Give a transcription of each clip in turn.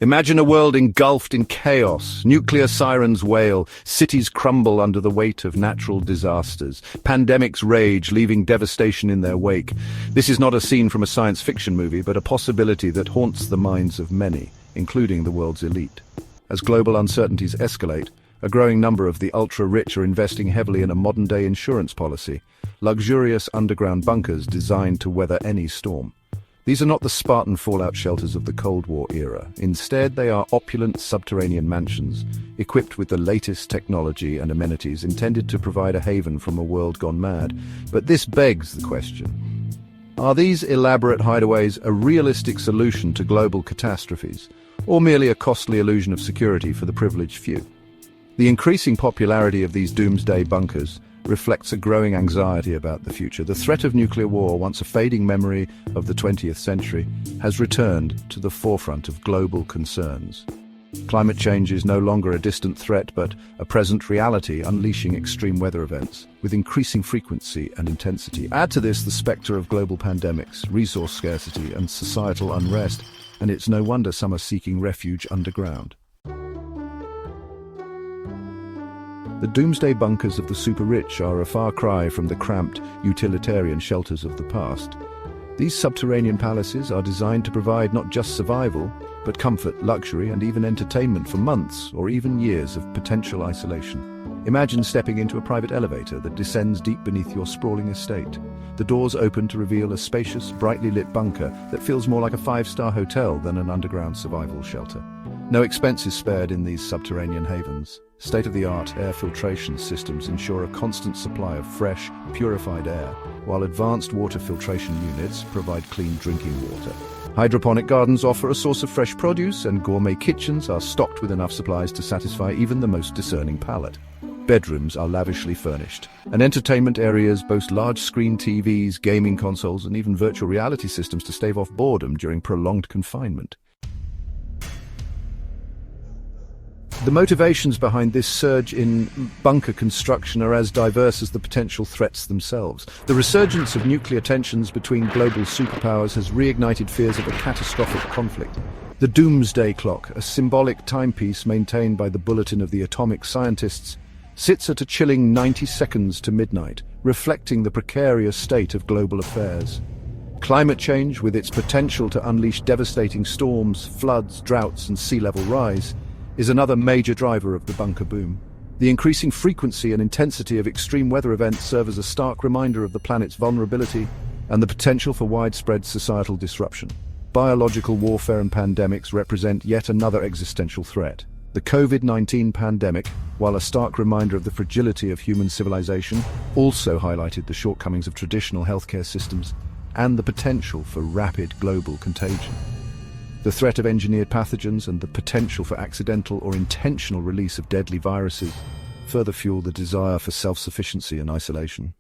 Imagine a world engulfed in chaos. Nuclear sirens wail, cities crumble under the weight of natural disasters, pandemics rage, leaving devastation in their wake. This is not a scene from a science fiction movie, but a possibility that haunts the minds of many, including the world's elite. As global uncertainties escalate, a growing number of the ultra-rich are investing heavily in a modern-day insurance policy, luxurious underground bunkers designed to weather any storm. These are not the Spartan fallout shelters of the Cold War era. Instead, they are opulent subterranean mansions, equipped with the latest technology and amenities intended to provide a haven from a world gone mad. But this begs the question: are these elaborate hideaways a realistic solution to global catastrophes, or merely a costly illusion of security for the privileged few? The increasing popularity of these doomsday bunkers reflects a growing anxiety about the future. The threat of nuclear war, once a fading memory of the 20th century, has returned to the forefront of global concerns. Climate change is no longer a distant threat, but a present reality, unleashing extreme weather events with increasing frequency and intensity. Add to this the spectre of global pandemics, resource scarcity, and societal unrest, and it's no wonder some are seeking refuge underground. The doomsday bunkers of the super-rich are a far cry from the cramped, utilitarian shelters of the past. These subterranean palaces are designed to provide not just survival, but comfort, luxury, and even entertainment for months or even years of potential isolation. Imagine stepping into a private elevator that descends deep beneath your sprawling estate. The doors open to reveal a spacious, brightly lit bunker that feels more like a five-star hotel than an underground survival shelter. No expense is spared in these subterranean havens. State-of-the-art air filtration systems ensure a constant supply of fresh, purified air, while advanced water filtration units provide clean drinking water. Hydroponic gardens offer a source of fresh produce, and gourmet kitchens are stocked with enough supplies to satisfy even the most discerning palate. Bedrooms are lavishly furnished, and entertainment areas boast large-screen TVs, gaming consoles, and even virtual reality systems to stave off boredom during prolonged confinement. The motivations behind this surge in bunker construction are as diverse as the potential threats themselves. The resurgence of nuclear tensions between global superpowers has reignited fears of a catastrophic conflict. The Doomsday Clock, a symbolic timepiece maintained by the Bulletin of the Atomic Scientists, sits at a chilling 90 seconds to midnight, reflecting the precarious state of global affairs. Climate change, with its potential to unleash devastating storms, floods, droughts, and sea level rise, is another major driver of the bunker boom. The increasing frequency and intensity of extreme weather events serve as a stark reminder of the planet's vulnerability and the potential for widespread societal disruption. Biological warfare and pandemics represent yet another existential threat. The COVID-19 pandemic, while a stark reminder of the fragility of human civilization, also highlighted the shortcomings of traditional healthcare systems and the potential for rapid global contagion. The threat of engineered pathogens and the potential for accidental or intentional release of deadly viruses further fuel the desire for self-sufficiency and isolation.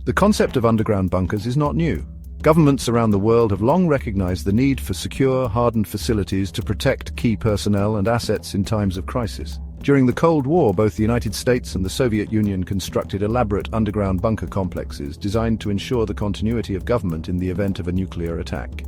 The concept of underground bunkers is not new. Governments around the world have long recognized the need for secure, hardened facilities to protect key personnel and assets in times of crisis. During the Cold War, both the United States and the Soviet Union constructed elaborate underground bunker complexes designed to ensure the continuity of government in the event of a nuclear attack.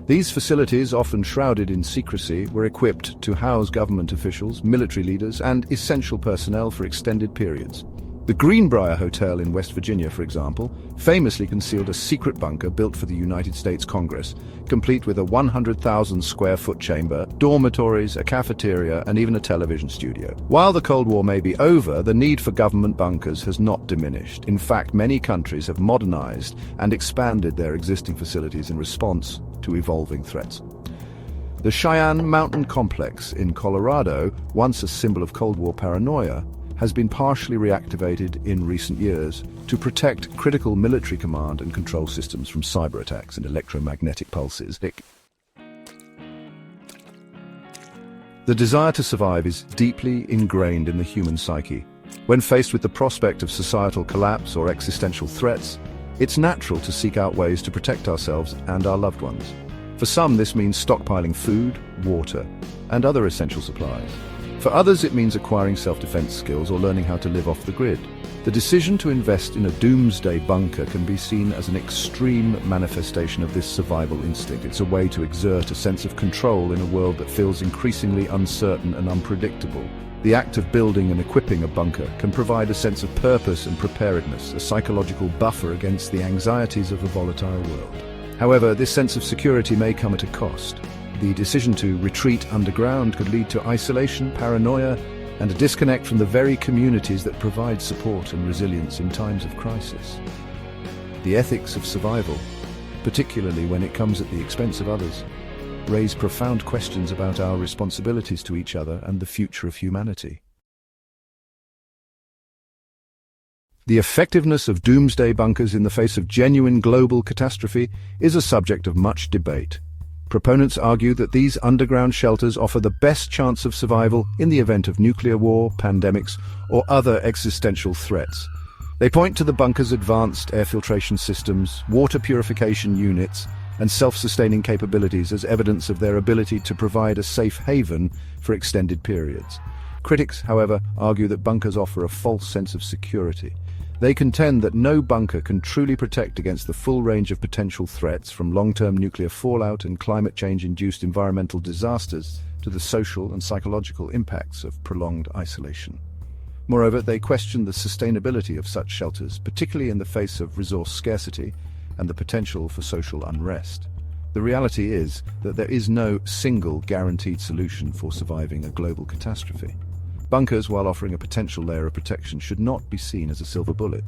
These facilities, often shrouded in secrecy, were equipped to house government officials, military leaders, and essential personnel for extended periods. The Greenbrier Hotel in West Virginia, for example, famously concealed a secret bunker built for the United States Congress, complete with a 100,000-square-foot chamber, dormitories, a cafeteria, and even a television studio. While the Cold War may be over, the need for government bunkers has not diminished. In fact, many countries have modernized and expanded their existing facilities in response to evolving threats. The Cheyenne Mountain Complex in Colorado, once a symbol of Cold War paranoia, has been partially reactivated in recent years to protect critical military command and control systems from cyber attacks and electromagnetic pulses. The desire to survive is deeply ingrained in the human psyche. When faced with the prospect of societal collapse or existential threats, it's natural to seek out ways to protect ourselves and our loved ones. For some, this means stockpiling food, water, and other essential supplies. For others, it means acquiring self-defense skills or learning how to live off the grid. The decision to invest in a doomsday bunker can be seen as an extreme manifestation of this survival instinct. It's a way to exert a sense of control in a world that feels increasingly uncertain and unpredictable. The act of building and equipping a bunker can provide a sense of purpose and preparedness, a psychological buffer against the anxieties of a volatile world. However, this sense of security may come at a cost. The decision to retreat underground could lead to isolation, paranoia, and a disconnect from the very communities that provide support and resilience in times of crisis. The ethics of survival, particularly when it comes at the expense of others, raise profound questions about our responsibilities to each other and the future of humanity. The effectiveness of doomsday bunkers in the face of genuine global catastrophe is a subject of much debate. Proponents argue that these underground shelters offer the best chance of survival in the event of nuclear war, pandemics, or other existential threats. They point to the bunker's advanced air filtration systems, water purification units, and self-sustaining capabilities as evidence of their ability to provide a safe haven for extended periods. Critics, however, argue that bunkers offer a false sense of security. They contend that no bunker can truly protect against the full range of potential threats, from long-term nuclear fallout and climate change-induced environmental disasters to the social and psychological impacts of prolonged isolation. Moreover, they question the sustainability of such shelters, particularly in the face of resource scarcity and the potential for social unrest. The reality is that there is no single guaranteed solution for surviving a global catastrophe. Bunkers, while offering a potential layer of protection, should not be seen as a silver bullet.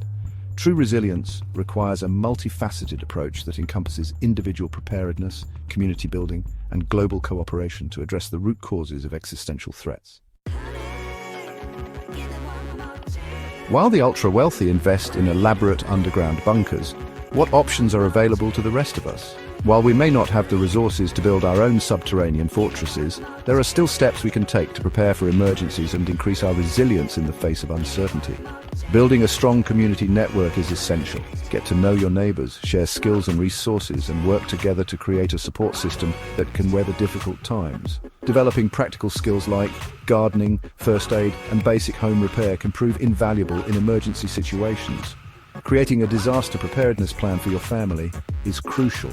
True resilience requires a multifaceted approach that encompasses individual preparedness, community building, and global cooperation to address the root causes of existential threats. While the ultra-wealthy invest in elaborate underground bunkers, what options are available to the rest of us? While we may not have the resources to build our own subterranean fortresses, there are still steps we can take to prepare for emergencies and increase our resilience in the face of uncertainty. Building a strong community network is essential. Get to know your neighbors, share skills and resources, and work together to create a support system that can weather difficult times. Developing practical skills like gardening, first aid, and basic home repair can prove invaluable in emergency situations. Creating a disaster preparedness plan for your family is crucial.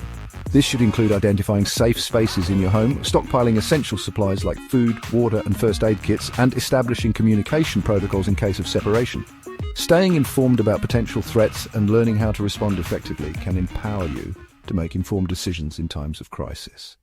This should include identifying safe spaces in your home, stockpiling essential supplies like food, water, and first aid kits, and establishing communication protocols in case of separation. Staying informed about potential threats and learning how to respond effectively can empower you to make informed decisions in times of crisis.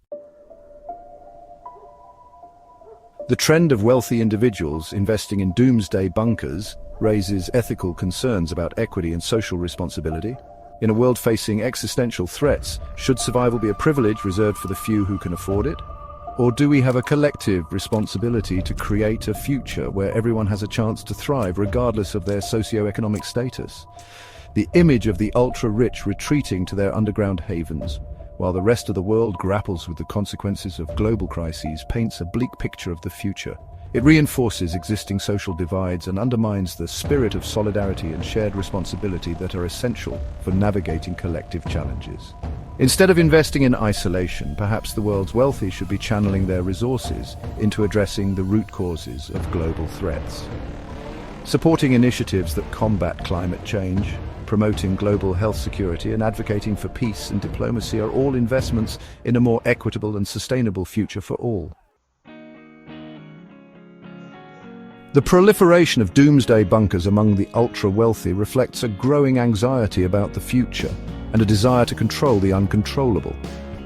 The trend of wealthy individuals investing in doomsday bunkers raises ethical concerns about equity and social responsibility. In a world facing existential threats, should survival be a privilege reserved for the few who can afford it? Or do we have a collective responsibility to create a future where everyone has a chance to thrive regardless of their socio-economic status? The image of the ultra-rich retreating to their underground havens, while the rest of the world grapples with the consequences of global crises, paints a bleak picture of the future. It reinforces existing social divides and undermines the spirit of solidarity and shared responsibility that are essential for navigating collective challenges. Instead of investing in isolation, perhaps the world's wealthy should be channeling their resources into addressing the root causes of global threats. Supporting initiatives that combat climate change, promoting global health security, and advocating for peace and diplomacy are all investments in a more equitable and sustainable future for all. The proliferation of doomsday bunkers among the ultra-wealthy reflects a growing anxiety about the future and a desire to control the uncontrollable.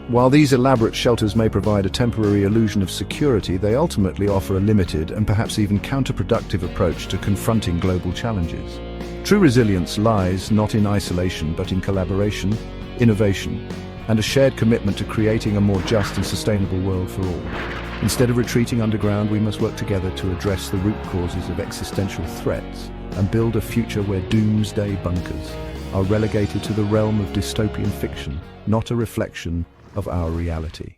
While these elaborate shelters may provide a temporary illusion of security, they ultimately offer a limited and perhaps even counterproductive approach to confronting global challenges. True resilience lies not in isolation but in collaboration, innovation, and a shared commitment to creating a more just and sustainable world for all. Instead of retreating underground, we must work together to address the root causes of existential threats and build a future where doomsday bunkers are relegated to the realm of dystopian fiction, not a reflection of our reality.